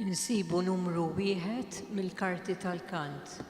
Insibu numru 1 mill-karti tal-kant.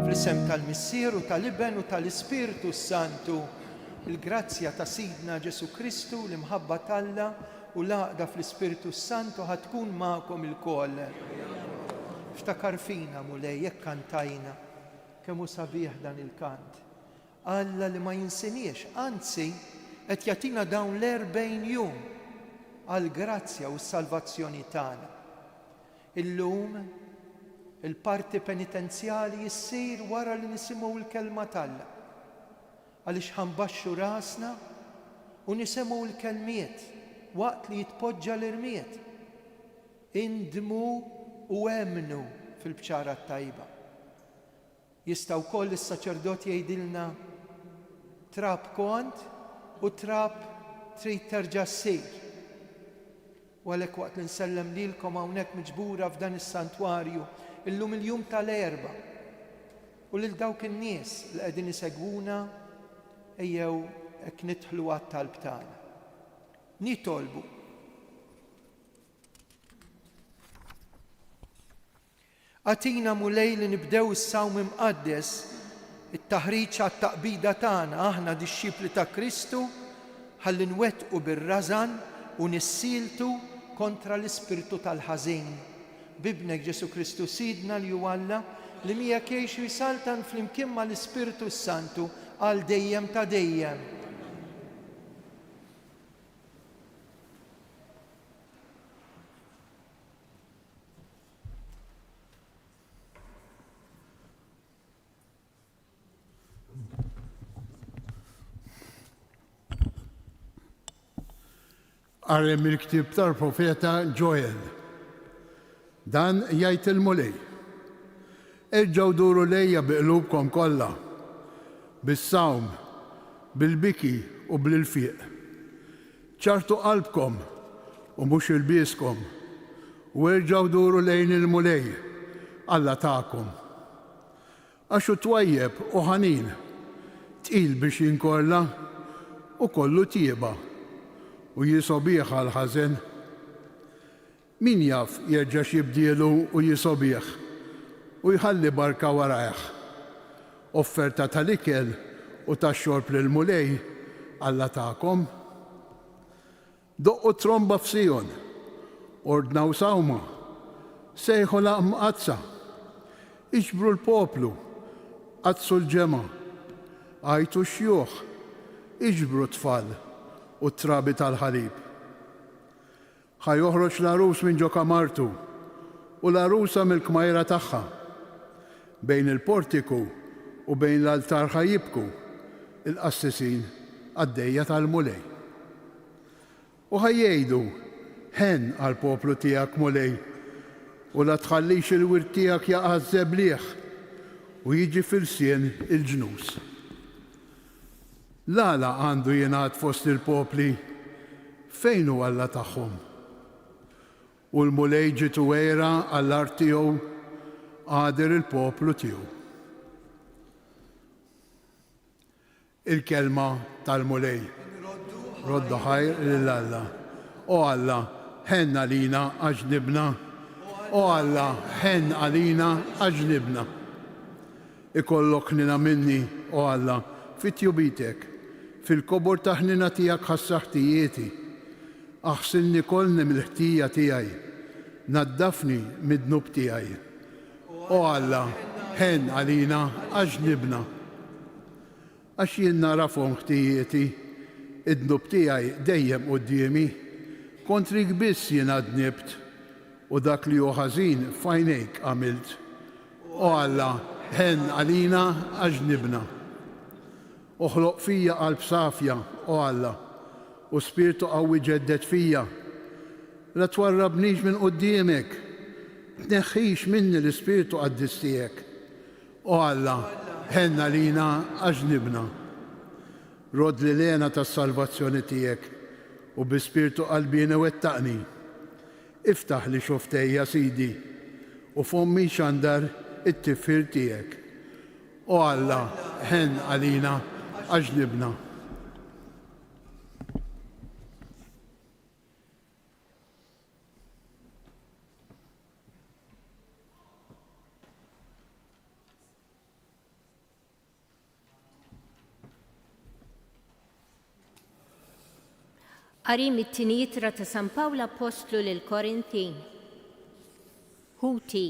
Fl-isem tal-Missieru, tal-Iben u tal-Ispiritu Santu, il-grazzja ta' Sidna Ġesu Kristu l-imħabba talla u l-għaqda fl-Ispiritu Santu ħatkun ma'kom il-koll. Ftakar fina mulej jekk kantajna kemm hu sabiħ dan il-kant. Alla li ma jinsiniex, anzi qed jagħtina dawn l-40 jum għall-grazzja u s-salvazzjoni tagħna. Illum il-parti penitenzjali jissir wara li nisimgħu l-kelma talla. Għaliex ħanbaxxu rasna u nisimgħu l-kelmiet waqt li jitpoġġa l-irmiet. Indmu u emnu fil-bċara tajba. Jista' wkoll is-saċerdot jgħidilna trab kont u trab trid terġa' ssir. U għalhekk waqt li nsellem lilkom hawnhekk miġbura f'dan is-santwarju illum il-jum tal-erba u lil dawk in-nies li qegħdin isegwuna ejjew hekk nidħlu għat-talb tagħna. Nitolbu. Għatina mulej li nibdew is-sawm imqaddes it-taħriġ għat-taqbida tagħna aħna dixxipli ta' Kristu ħalli nwettqu bir-rażan u nissiltu kontra l-ispirtu tal-ħażin. Bibnek Ġesu Kristu Sidna li hu Alla li miegħek jgħix jisaltan flimkien mal-Ispiritu Santu għal dejjem ta' dejjem. Għarrem il-ktib tal-profeta Joel. Dan jgħid il-mulej. Irġgħu duru lejja biqlubkom kollha, bis-sawm, bil-biki u bil-fiq. ċartu qalbkom u mhux il-bieskom u irġgħu duru lejn il-mulej Alla tagħkom. Għax hu twajjeb u ħanin, tqil biex jinkolla u kollu tieba u jisobieħ għal ħażen. Min jaf jerġa' xibdielu u jisobieħ u jħalli barka warajh. Offerta tal-ikel u tax-xorb lill-mulej Alla tagħkom. Doqqu tromba f'Sion, ordnaw sawma, sejħu laqm qazza, iġbru l-poplu, qazzu l-ġema, għajtu xjuħ, iġbru tfal u trabi tal-ħalib. ħajoħroġ l-arus minn ġo kamartu u l-arusa mill-kmajra tagħha. Bejn il-portiku u bejn l-altar ħajibku il-qassisin għaddejja tal-mulej. U ħajjgħidu ħen għal-poplu tiegħek mulej u la tħallix il-wirt tiegħek jaqa' żebliħ u jiġi fil-sien il-ġnus. L-għala għandu jingħad fost il-popli fejn hu Alla tagħhom. U l-mulej ġitu wera għall-art tiegħu għader il-poplu tiegħu. Il-kelma tal-mulej. Roddu ħajr lill-Alla. O Alla, ħen għalina għaġnibna. O Alla, ħen għalina għaġnibna. Ikollok nina minni, o Alla, fit-jubitek, fil-kobor taħnina tijak ħassaħtijieti. Aħsilni kolni mill-ħtija tijaj. Naddafni mid-nub tijaj. O Alla, ħen għalina għaġnibna. Għax jien narafhom ħtijieti, id-nub tijaj dejjem qudiemi, kontrik biss jien għadnibt u dak li hu ħażin f'għajnejk għamilt. O Alla, ħen għalina għaġnibna. Uħloq fija qalb safja, o Alla, u spiritu qawwi ġeddet fija. La twarrabnix minn quddiemek, tneħħix minni l-ispiritu qaddis tiegħek. O Alla, ħen għalina għaġnibna. Rod li lena tas-salvazzjoni tiegħek u bi-spiritu qalbina wettaqni. Iftaħ li xoftejja Sidi u fommi xandar it-tifir tiegħek. O Alla, ħen għalina għaġnibna. Qari mit-tieni Ittra ta' San Pawlu Apostlu lil Korintin. Huti,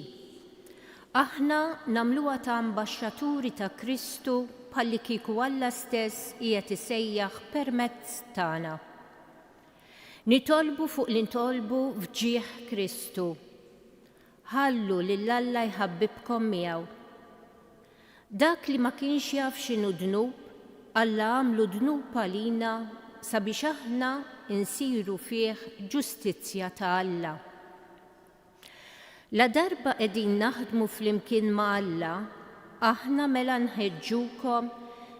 aħna nagħmluha ta' ambaxxaturi ta' Kristu bħalli kieku Alla stess qiegħed isejjaħ permezz tagħna. Nitolbu fuq li ntolbu fġieħ Kristu. Ħallu lil Alla jħabbibkom miegħu. Dak li ma kienx jaf x'inhu dnub, Alla għamlu dnub għalina sabiex aħna insiru fih ġustizzja ta' Alla. La darba qegħdin naħdmu flimkien ma' Alla, aħna mela nħeġġukom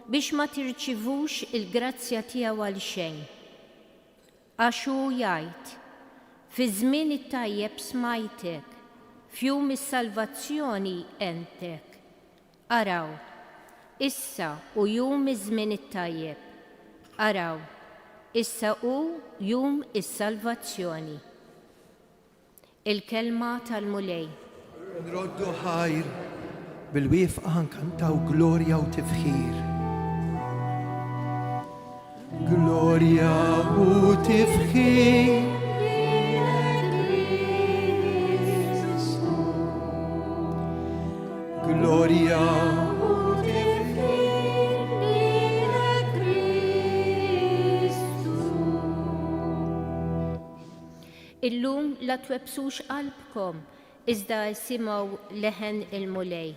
biex ma tirċivux il-grazzja tiegħu għal xejn. Għax hu jgħid, fi żmien it-tajjeb smajtek, f'jum is-salvazzjoni entek. Araw, issa u jum iż-żmien it-tajjeb. Araw, issa hu jum is-salvazzjoni. Il-kelma tal-mulej. Nroddu ħajr bil-wifqa nkantaw glorja u tifħir. Glorja u tifħir. Glorja Illum la twebsux qalbkom, iżda simgħu leħen il-mulej.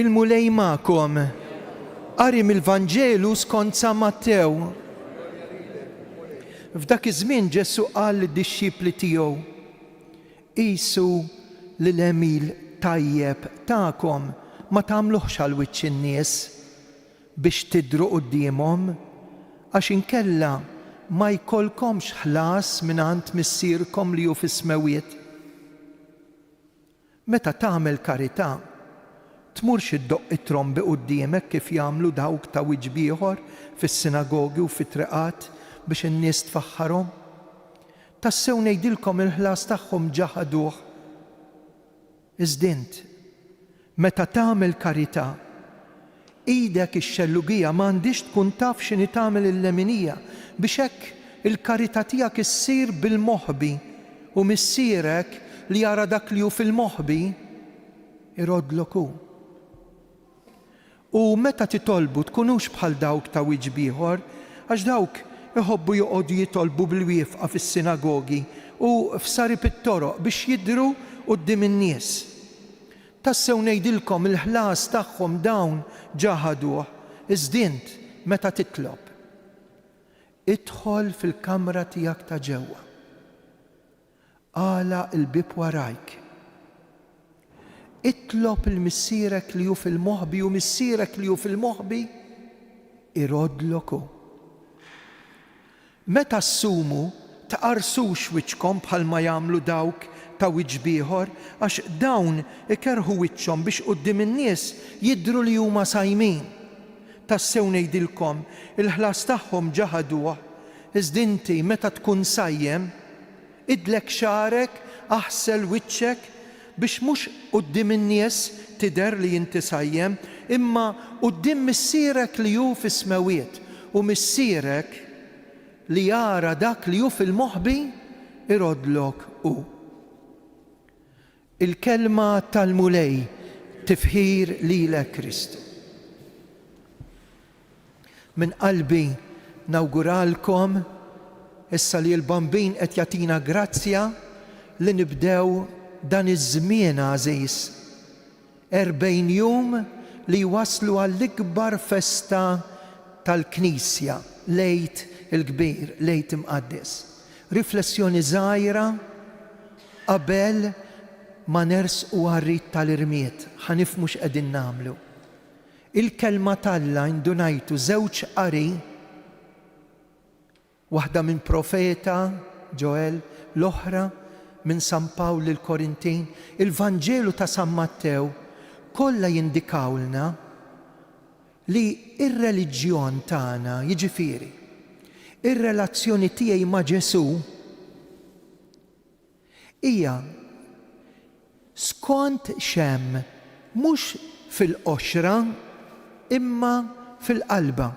Il-mulej ma'kom, qari mill-Vanġelu skont San Mattew. F'dak iż-żmien Ġesu qal lid-dixxipli tiegħu: qisu l-emil tajjeb tagħkom ma tagħmluhx għal wiċċ in-nies biex tidhru qudiemhom, għax inkella ma jkollkomx ħlas mingħand missierkom li hu fis-smawiet. Meta tagħmel karità, tmurx iddoqq it-trombi quddiemek kif jagħmlu dawk ta' wiġb ieħor fis-sinagogi u fit-triqat biex in-nies tfaħħarhom. Tassew ngħidilkom il-ħlas tagħhom ġaħaduh. Iżdint, meta tagħmel karità, idek ix-xellugija m'għandix tkun taf x'inhi tagħmel il-leminija biex hekk il-karità tiegħek issir bil-moħħbi u missierek li jara dak li hu fil-moħħbi irodlok hu. U meta titolbu tkunux bħal dawk ta' wiġb ieħor, għax dawk iħobbu joqogħdu jitolbu bil-wieqfa fis-sinagogi u f'sarib it-toroq biex jidhru quddiem in-nies. Tassew ngħidilkom il-ħlas tagħhom dawn ġaħaduh. Iżdint meta titlob, idħol fil-kamra tiegħek ta' ġewwa. Għala l-bib warajk. Itlob il-missierek li hu fil-moħħbi u missierek li hu fil-moħħbi irodlok hu. Meta ssumu taqarsux wiċċkom bħalma jagħmlu dawk ta' wiċċ bieħor, għax dawn ikerħu wiċċhom biex quddiem in-nies jidhru li huma sajmin. Tassew ngħidilkom, il-ħlas tagħhom ġaħaduh, iżda inti meta tkun sajjem, idlek xarek, aħsel wiċċek biex mhux quddiem in-nies tidher li inti sajjem, imma quddiem missierek li hu fis-smawiet u missierek li jara dak li hu fil-moħħbi irodlok hu. Il-kelma tal-mulej tifħir lilek Kristu. Min qalbi nawguralkom issa li l-bambin qed jagħtina grazzja li nibdew dan iż-żmien għażiż 40 jum li waslu għall-ikbar festa tal-Knisja, lejt il-kbir, lejt imqaddes. Riflessjoni żgħira qabel ma nersqu għar-rit tal-irmiet, ħanifhmu x'qegħdin nagħmlu. Il-kelma talla indunajtu żewġ qari, waħda minn profeta Ġoel, l-oħra minn San Pawl il-Korintin, il-Vanġelu ta' San Mattew, kollha jindikawlna li ir-reliġjon tagħna, jiġifieri, ir-relazzjoni tiegħi ma' Ġesu hija skont xemm mhux fil-qoxra imma fil-qalba.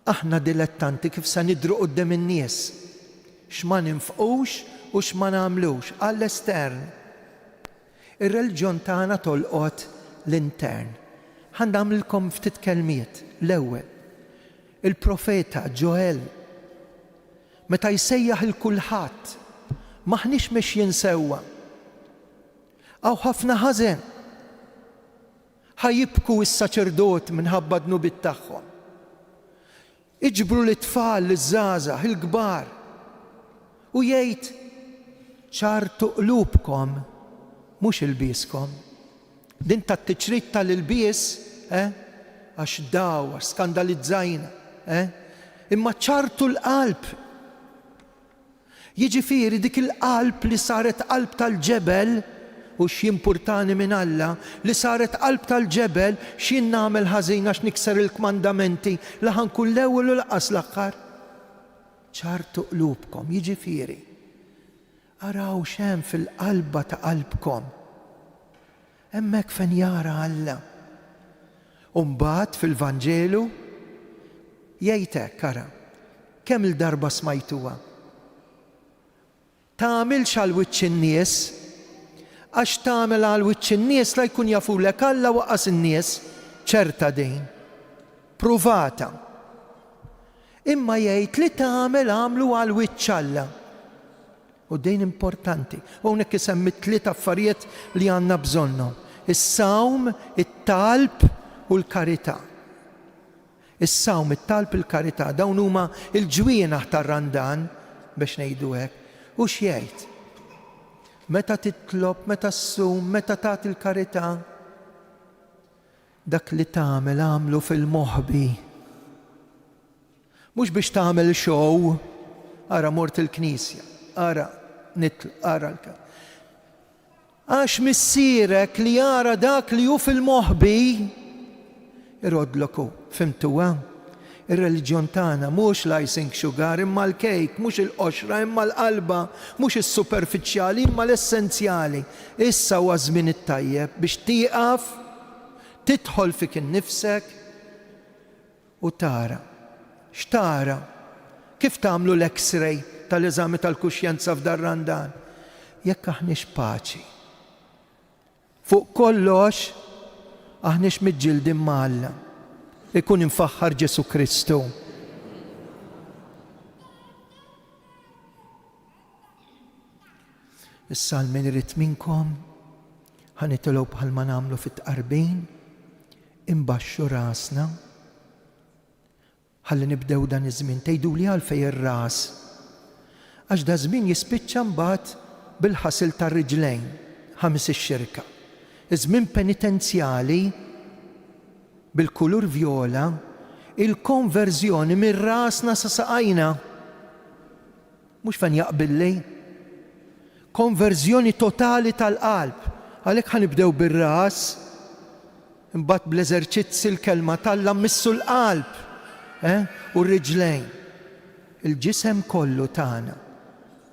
Aħna dilettanti kif se nidhru quddiem in-nies, x'ma ninfqux u x'ma nagħmlux għall-estern. Ir-reliġjon tagħna tolqot l-intern. Ħandamlilkom ftit kelmiet. L-ewwel, il-profeta Ġoel meta jsejjaħ il-kulħadd maħniex mexjin sewwa. Aw ħafna ħażen ħajibku s-saċerdot minħabba dnubit tagħhom. Iġbru l-tfal, l-żgħażagħ, il-kbar u jgħid ċartu qlubkom mhux ilbieskom. Din tat-tiċrid tal-ilbies, għax daw, għax skandalizzajna, imma ċartu l-qalb. Jiġifieri dik il-qalb li saret qalb tal-ġebel u x'jimpurtani minn Alla li saret qalb tal-ġebel x'jien nagħmel ħażin għax nikser il-kmandamenti li ħankun l-ewwel u laqas l-aħħar. ċartu qlubkom, jiġifieri araw x'hemm fil-qalba ta' qalbkom. Hemmhekk fejn jara Alla. U mbagħad fil-Vanġelu jgħid hekk ara, kemm il-darba smajtuha. Tagħmilx għal wiċċ in-nies, għax tagħmel għal wiċċ in-nies la jkun jafulek Alla waqas in-nies, ċerta din, pruvata. Imma jgħid li tagħmel għamlu għal wiċċ Alla. U dejn importanti. U hawnhekk isemmi tliet affarijiet li għandna bżonnhom. Is-sawm, it-talb u l-karità. Is-sawm, it-talb, il-karità, dawn huma l-ġwienaħ tar-randan biex ngħidu hekk. U x'jgħid? Meta titlob, meta ssum, meta tagħti l-karità, dak li tagħmel għamlu fil-moħħbi. Mhux biex tagħmel show, ara mort il-Knisja, ara nitlu, ara l-kam. Għax missierek li jara dak li hu fil-moħħbi irodloku, fimtuha? Ir-reliġjon tagħna mhux l-icing sugar imma l-kejk, mhux il-qoxra imma l-qalba, mhux is-superfiċjali imma l-essenzjali. Issa huwa żmien it-tajjeb biex tieqaf, tidħol fik innifsek u tara. X'tara? Kif tagħmlu l-X-ray tal-eżami tal-kuxjenza f'dar randan? Jekk aħniex paċi. Fuq kollox aħniex miġġildin ma' Alla. Ikun infaħħar Ġesu Kristu. Issa l-min irid minnkom ħanitilgħu bħalma nagħmlu fit-tqarbin, imbaxxu rasna, ħalli nibdew dan iż-żmien. Tgħiduli għalfejn ir-ras. Għax da żmien jispiċċa mbagħad bil-ħasil tar-riġlejn, ħames ix-xirka. Iż-żmien penitenzjali bil-kulur vjola, il-konverżjoni mir rasna sa saqajna. mhux fejn jaqbil li. Konverżjoni totali tal-qalb. Għalhekk ħanibdew bir-ras, imbagħad bl-eżerċizzi l-kelma tal-Alla missu l-qalb u r-riġlejn. Il-ġisem kollu tagħna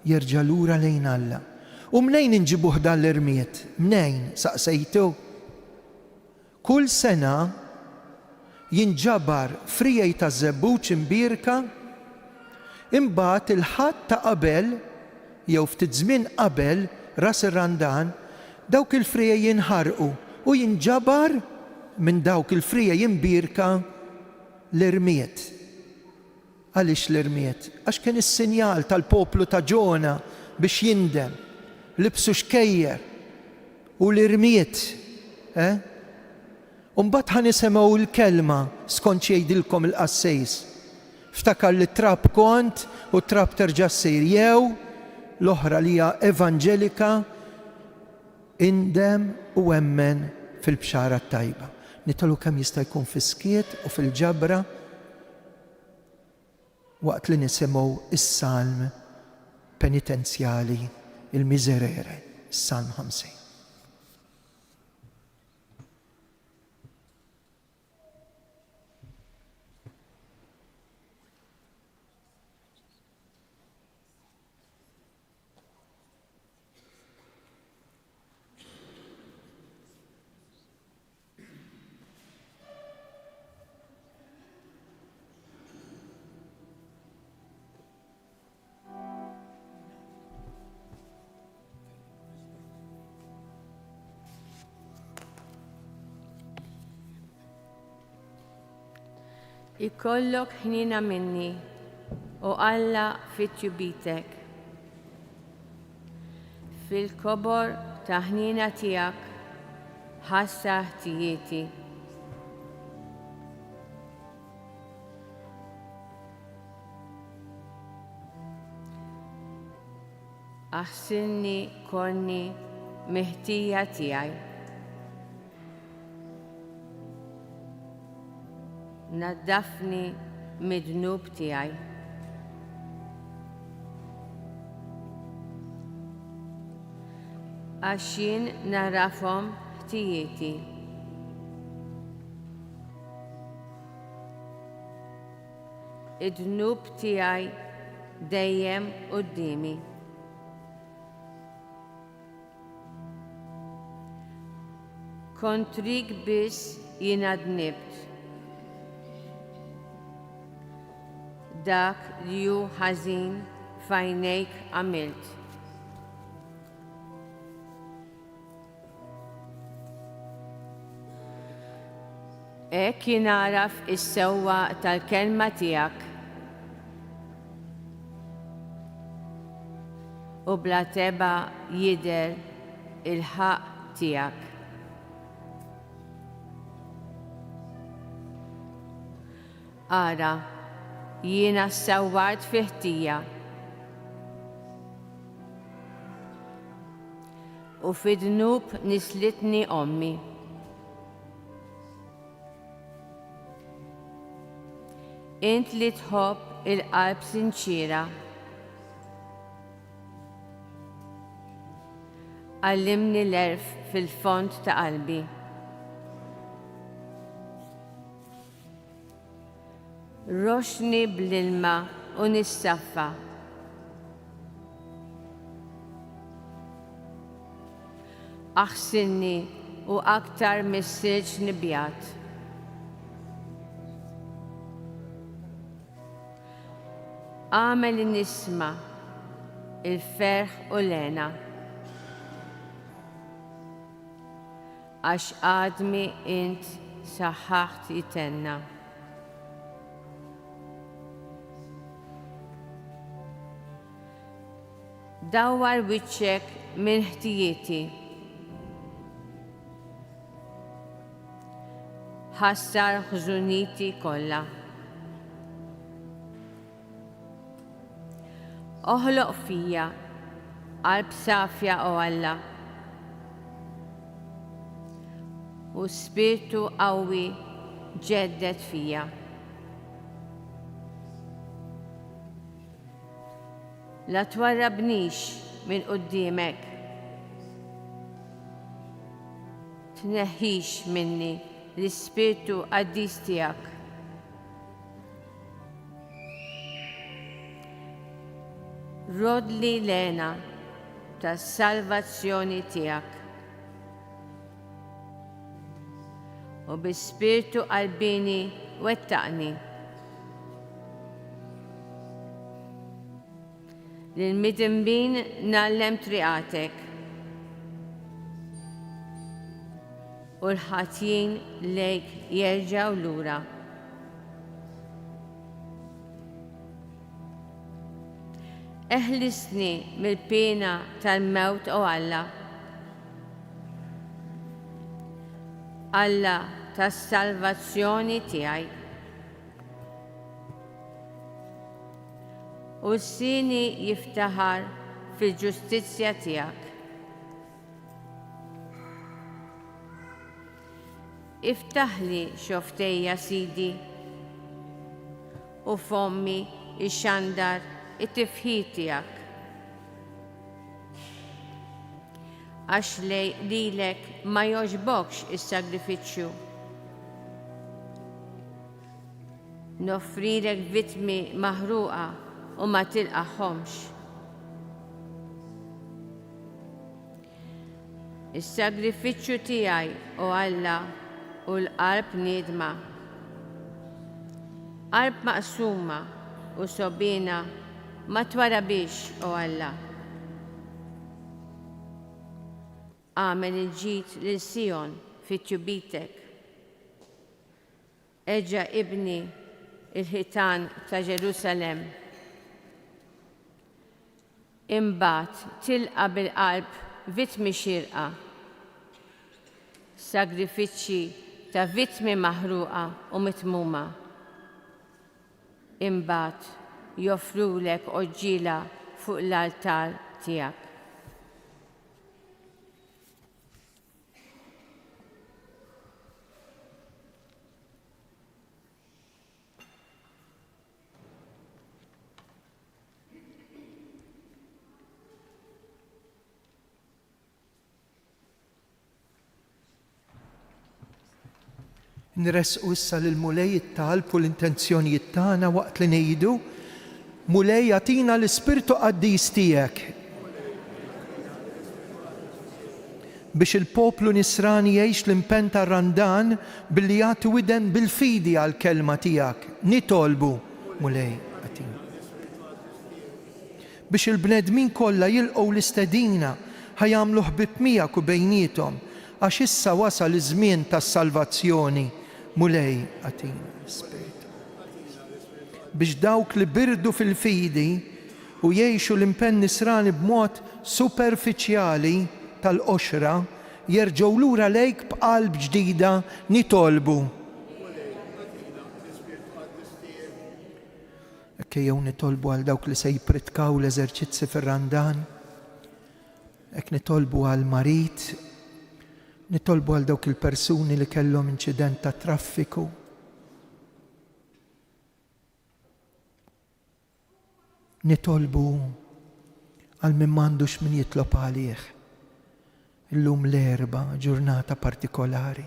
jerġa' lura lejn Alla. U mnejn inġibuh dan l-irmiet? Mnejn saqsejtu? Kull sena jinġabar frijej ta' żebbuġ imbierka, imbagħad il-ħadd ta' qabel jew ftit żmien qabel ras ir-Randan dawk il-frijej jinħarqu u jinġabar minn dawk il-frijej imbierka l-irmiet. Għaliex l-irmiet? Għax kien is-sinjal tal-poplu ta' Ġona biex jindem, libsu xkejjer u l-irmiet. Mbagħad ħanisimgħu l-kelma skont jgħidilkom il-qassejs. Ftakar li trab kont u trab terġa' ssir, jew l-oħra li hija evanġelika indem u emmen fil-bxara tajba. Nitollu kemm jista' jkun fis-skiet u fil-ġabra waqt li nisimgħu is-salm penitenzjali, il-Miserere, is-Salm 50. Ikollok ħnina minni u Alla fit-tjubitek. Fil-kobor ta' ħnina tiegħek ħassa ħtijieti. Aħsilni konni meħtija tiegħi. Naddafni mid-dnub tiegħi. Għax jien narafhom ħtijieti. Id-dnub tiegħi dejjem qudiemi. Kontrik biss jiena dnibt. Dak li hu ħażin f'għajnejk għamilt. Hekk jien naraf is-sewwa tal-kelma tiegħek u bla teba jidher il-ħaq tiegħek. Ara, jiena ssawwart fi ħtija u fid-dnub nislitni ommi. Int li tħobb il-qalb sinċira, għallimni l-erf fil-fond ta' qalbi. Roxni bl-ilma u nissaffa. Aħsilni u aktar mis-silġ nibjat. Għamel nisma il-ferħ u lena. Għax għadmi int saħħaħt jitenna. Dawwar wiċċek minn ħtijieti. Ħassar ħżuniti kollha. Oħloq fija qalb safja u Alla u spiritu qawwi ġeddet fija. la twarrabnix minn qudiemek. Tneħħix minni l-Ispirtu Qaddis tiegħek. Rodli lena tas-salvazzjoni tiegħek. U bi-Spirtu qalbini wettaqni lil-midinbin nallem triqatek u l-ħatjin lejk jerġgħu lura. Eħlisni mill-pena tal-mewt o Alla. Alla tas-salvazzjoni tiegħi. U sini jiftaħar fil-ġustizzja tiegħek. Iftaħli xoftejja Sidi u fommi ix-xandar it-tifħid tiegħek. Għax lilek ma jogħġbokx is-sagrifiċċju. Noffrilek vittmi maħruqa u ma tilqaħħomx. Is-sagrifiċċju tiegħi u Alla u l-qalb niedma. Qalb maqsuma u sobina ma twarabix u Alla. Għamel il-ġid lil Sion fit-tjubitek. Eġġa' ibni il-ħitan ta' Ġerusalem. Imbagħad tilqa' bil-qalb vittmi xierqa, sagrifiċċji ta' vittmi maħruqa u mitmuma. Imbagħad joffrulek oġġiela fuq l-altar tiegħek. Nresqu issa lil-mulej it-talb u l-intenzjonijiet tagħna waqt li ngħidu mulej jagħtina l-Ispirtu Qaddis tiegħek biex il-poplu Nisrani jgħix l-impenn tar-Randan billi jagħti widen bil-fidi għall-kelma tiegħek. Nitolbu mulej jagħtina. Biex il-bnedmin kollha jilqgħu l-istedina ħajamlu ħbieb miegħek u bejniethom għax issa wasal iż-żmien tas-salvazzjoni. Mulej għatina l-Spiritu. Biex dawk li birdu fil-fidi u jgħixu l-impenn nisrani b'mod superfiċjali tal-qoxra jerġgħu lura lejk b'qalb ġdida nitolbu. Jew nitolbu għal dawk li se jipritkaw l-eżerċizzi fir-Randan, hekk nitolbu għal marit, nitolbu għal dawk il-persuni li kellhom inċident ta' traffiku. Nitolbu għal min m'għandux min jitlob għalih. Illum l-erba ġurnata partikolari.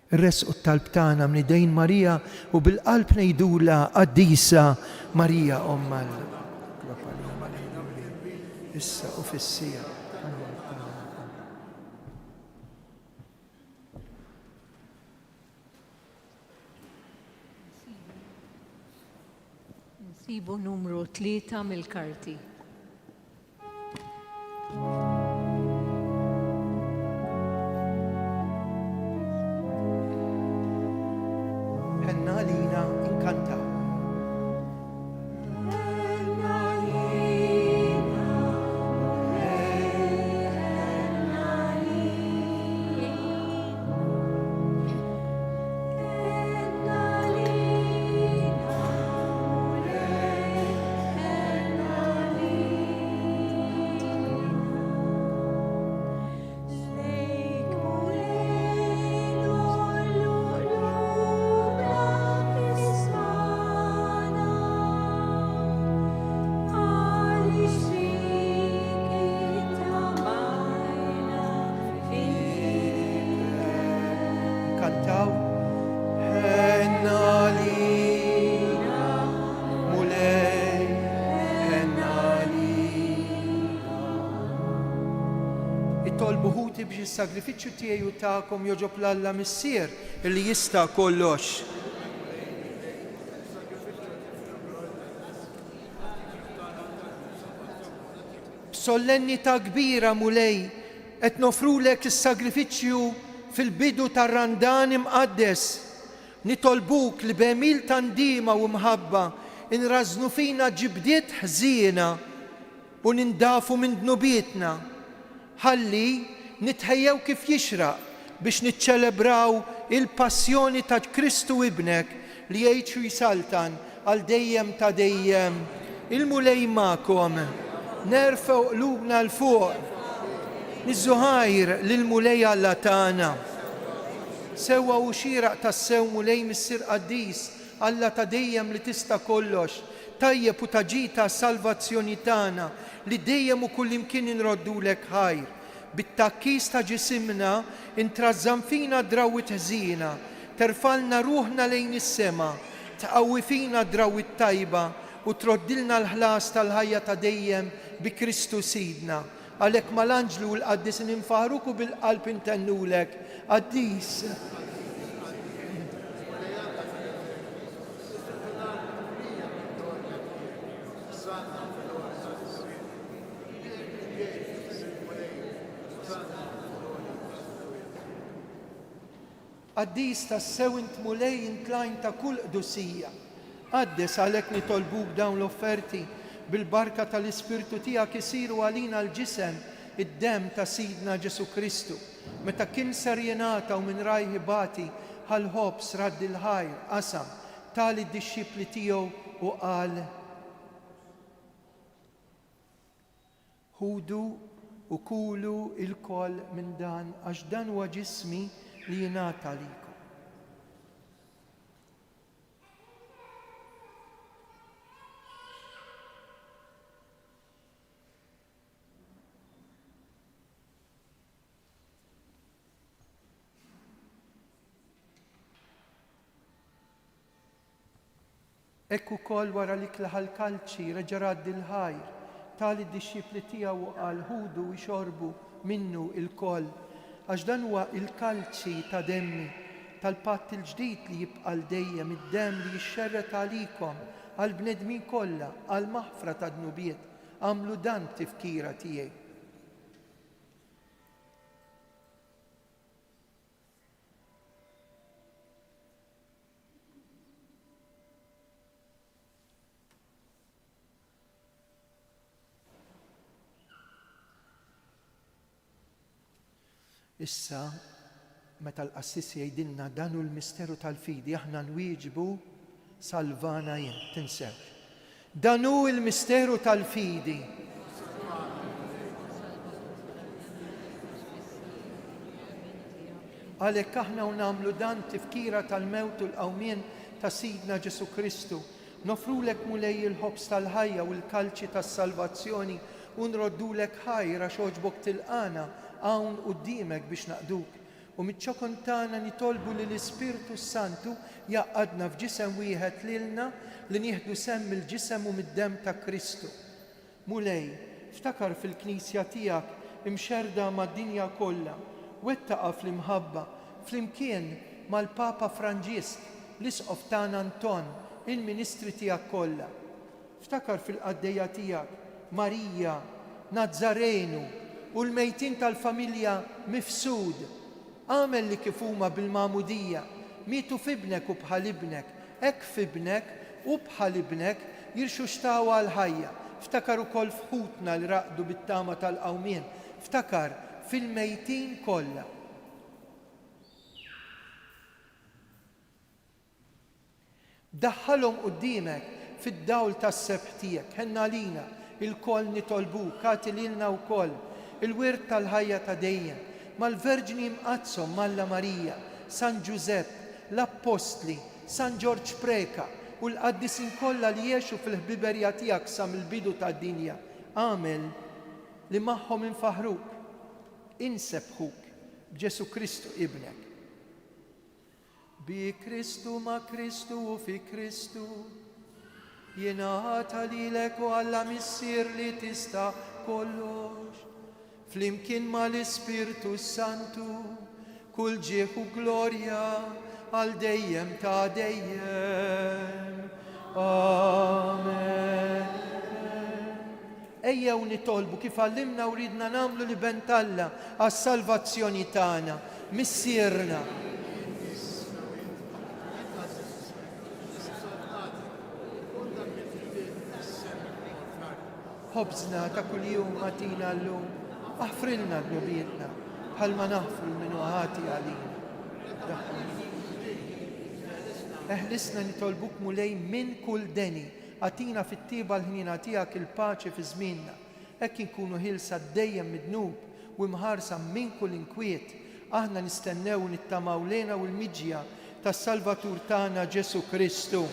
Ir-resqu t-talb tagħna minn idejn Marija u bil-qalb ngħidula Qaddisa Marija Omma issa u fis-sija. Nsibu numru 3 mill-karti. Ħenna lina inkantaw. nikkantaw. Henna lina mulej, henna lina. Itolbu ħuti biex is-sagrifiċċju tiegħi u tagħkom joġob l-Alla missier illi jista' kollox. B'solennità kbira mulej qed nofrulek is-sagrifiċċju fil-bidu tar-Randan imqaddes. Nitolbuk li b'emil tandima u mħabba inrażnu fina ġibdiet ħżiena u nindafu minn dnubietna. Ħalli nitħejjew kif jixraq biex niċċelebraw il-passjoni ta' Kristu ibnek li jgħix u jsaltan għal dejjem ta' dejjem. Il-mulej ma'kom, nerfew qlubna l-fuq, niżżuħajr lil-mulej Alla tagħna. Sewwa u xieraq tas-sew mulej missier qaddis Alla ta' dejjem li tista' kollox, tajjeb u taġita salvazzjoni tagħna li dejjem u kullimkien inroddulek ħajr. Bit-takkis ta' ġisimna intrażżam fina drawit ħżiena, terfalna ruħna lejn is-sema, tqawwi fina drawit tajba u troddilna l-ħlas tal-ħajja ta' dejjem bi Kristu Sidna. Għalhekk mal-Anġlu u l-Qaddis ninfaħruku bil-qalb intennulek. Qaddis. Qaddis tas-sew int mulej intlajn ta' kull qdusija. Qaddes għalhekk nitolbuk dawn l-offerti bil-barka tal-Ispirtu tiegħek isiru għalina l-ġisem id-dem ta' Sidna Ġesu Kristu. Meta kien ser jingħataw minn rajħi bati ħal-ħobs radd il-ħajr qasam tali d-dixxipli tiegħu u qal: ħudu u kulu il-koll minn dan għax dan huwa ġismi li jingħata likom. Ekku kol wara li klaħal kalċi reġa' raddi l-ħajr, tali d-dixxipli tiegħu qal ħudu u jxorbu minnu il-koll, għax dan huwa il-kalċi ta' demmi tal-patt il-ġdid li jibqa' dejjem id-demm li jixxerret għalikom għal bnedmin kollha għal maħfra ta' dnubiet. Għamlu dan tifkira tiegħi. Issa, meta l-qassis jgħidilna danu l-misteru tal-fidi, aħna nwieġbu salvana jien, tinsew. Danu l-misteru tal-fidi. Għalhekk aħna nagħmlu dan tifkira tal-mewt u l-qawmien ta' Sidna Ġesu Kristu. Nofrulek mulej il-ħobs tal-ħajja u l-kalċi tas-salvazzjoni u nroddulek ħajra xogħġbok tilqana hawn quddiemek biex naqduk. U miċ-ċokon tagħna nitolbu li l-Ispirtu Santu jaqadna f'ġisem wieħed lilna li nieħdu semm il-ġisem u mid-demm ta' Kristu. Mulej, ftakar fil-Knisja tiegħek imxerda mad-dinja kollha, wettaqa fl-imħabba, flimkien mal-Papa Franġisk, l-Isqof tagħna Anton, il-Ministri tiegħek kollha. Ftakar fil-qaddejja tiegħek Marija, Nazzarenu u l-mejtin tal-familja Mifsud. Għamel li kif huma bil-magħmudija, mietu f'ibnek u bħal ibnek, hekk f'ibnek u bħal ibnek jirxu xtawa l-ħajja. Ftakar ukoll f'ħutna li raqdu bit-tama tal-qawmien, ftakar fil-mejtin kollha. Daħħalhom quddiemek fid-dawl tas-sebħ tiegħek, ħenna lina il-koll nitolbuk, kati lilna wkoll il-wirt tal-ħajja ta' dejjem, mal-Verġni mqazzhom Malla Marija, San Giuseppe, l-Appostli, San George Preka u l-qaddisin kollha li jgħixu fil-ħbiberja tiegħek sa mill-bidu tad-dinja. Għamel li magħhom infaħruk, insebħuk b'Ġesu Kristu ibnek. بكريستو مع كريستو وفي كريستو ينات ليلك وعلى مصير اللي تستا كلش فليمكن مع الاسبيرتو سانتو كل جيه وغلوريا al dejjem ta' dejjem. Amen. Ejjew nitolbu kif għallimna u ridna namlu li bentalla għas-salvazzjoni tagħna, missierna. Ħobżna ta' kuljum għatina llum, aħfrilna d-nubietna, bħalma naħfru l-minu ħati għalina. Eħlisna nitolbuk mulej minn kull deni, għatina fit-tiba l-ħnina tijak il-paċi fi żmienna, hekk inkunu ħilsa dejjem midnub u mħarsa minn kull inkwiet, aħna nistennew nittamaw lejna u l-miġja tas-Salvatur tagħna Ġesu Kristu.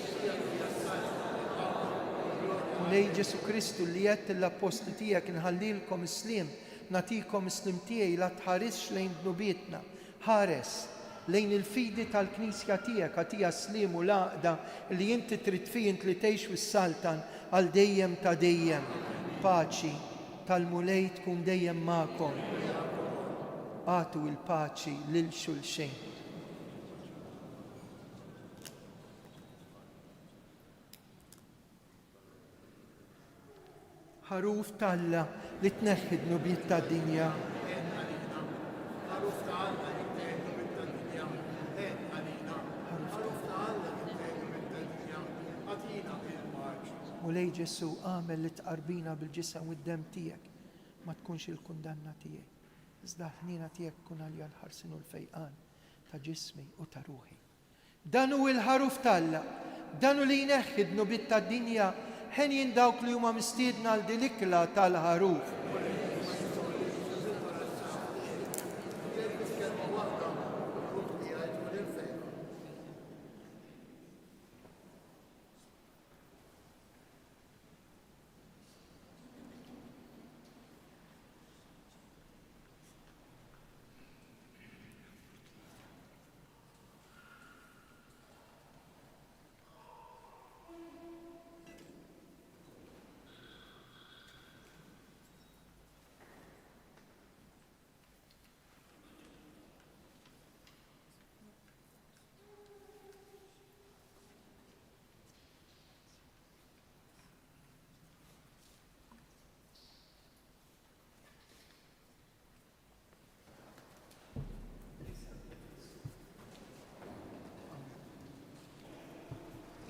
Mulej Ġesu Kristu li jett l-apostli tijak nħallilkom islim, natikom islim tijaj la tħarisx lejn dnubietna, ħares lejn il-fidi tal-Knisja tiegħek għatija slim u laqda li inti trid fih int li tgħix fis-saltan għal dejjem ta' dejjem. Paċi tal-mulej tkun dejjem magħkom. Għatu il-paċi lil xulxejn. Ħaruf Talla li tneħħi d-nubiet tad-dinja. Mulej Ġesu għamel li tqarbina bil-ġisem u d-dem tiegħek ma tkunx il-kundanna tiegħek. Iżda ħnina tiegħek kun għalja l-ħarsin u l-fejqan ta' ġismi u ta' ruħi. Dan hu l-ħaruf Talla, dan hu li jneħħi d-nubiet tad-dinja ħen jindawk li huma mistiedna għal dilikla tal-ħaruf.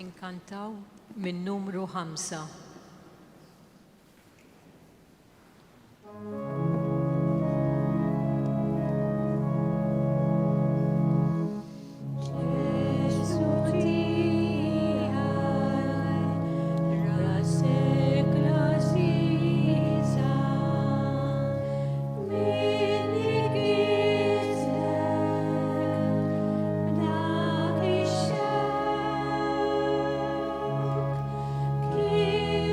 Inkantaw min numru 5. King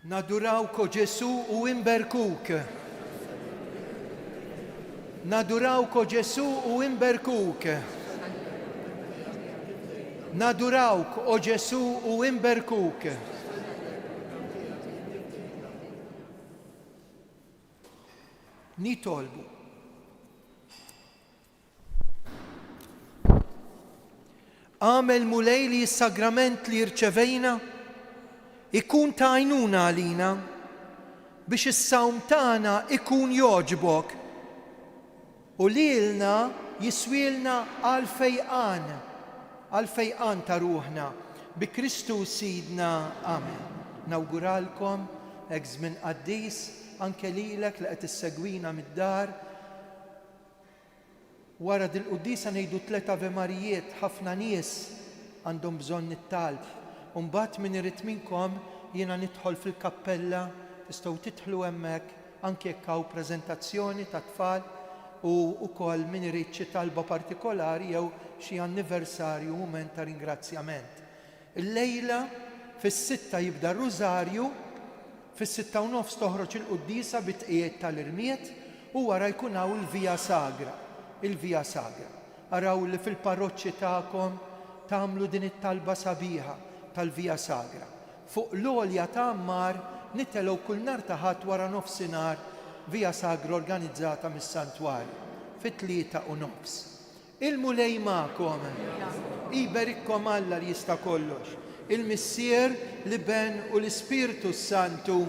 Nadurawk, o Ġesu, u imberkuk. Nadurawk, o Ġesu, u imberkuk. Nadurawk, o Ġesu, u imberkuk. Nitolbu. Għamel mulej li s-sagrament li rċevejna ikun ta' għajnuna għalina biex is-sawm tagħna ikun joġbok u lilna jiswilna għal-fejqan ta' ruħna bi Kristus Sidna. Amen. Nawguralkom hekk żmien qaddis anke lilek li qed issegwina mid-dar. Wara dil-quddisa ngħidu 3 Ave Marijiet, ħafna nies għandhom bżonn it-talb. U mbagħad min irid minnkom jiena nidħol fil-kappella, tistgħu tidħlu hemmhekk anke jekk hawn preżentazzjoni ta' tfal u wkoll min irid xi talba partikolari jew xi anniversarju, mument ta' ringrazzjament. Il-lejla fis-6 jibda r-Rużarju, fis-6:30 toħroġ il-quddisa bit-tqiegħed tal-irmiet u wara jkun hawn il-Via Sagra. Il-Via Sagra. Araw li fil-parroċċi tagħkom tagħmlu din it-talba sabiħa tal-Via Sagra. Fuq l-għolja ta' Ammar nitelgħu kull nhar ta' ħadd wara nofsinhar Via Sagra organizzata mis-Santwarju fit-3:30. Il-mulej magħkom. Iberikkom Alla li jista' kollox. Il-Missier li Ben u l-Ispirtu Santu.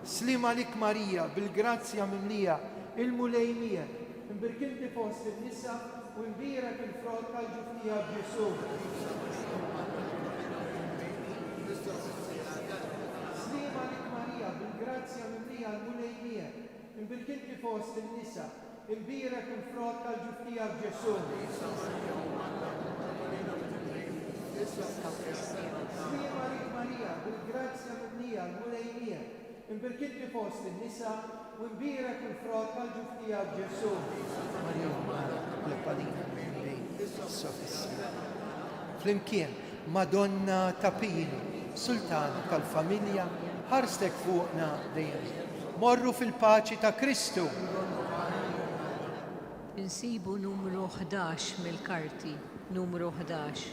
Slim għalik Marija bil-grazzja mimlija il-mulej miegħek. Imbirkinti fost il-nisa u imbirek il-frott tal-ġufnija b'Ġesu. Slima lik Marija, bil-grazzja mimlija l-mulej miegħek. Imbirkinti fost il-nisa, imbirek il-frott tal-ġufnija b'Ġesu. Slima lik Marija, bil-grazzja mimlija l-mulej miegħek. Imbirkinti fost il-nisa u imbirek il-frott tal-ġuftija b'Ġesu. Flimkien, Madonna ta' Pino, Sultana tal-familja, ħarstek fuqna dejjem. Morru fil-paċi ta' Kristu. Insibu numru 11 mill-karti, numru 11.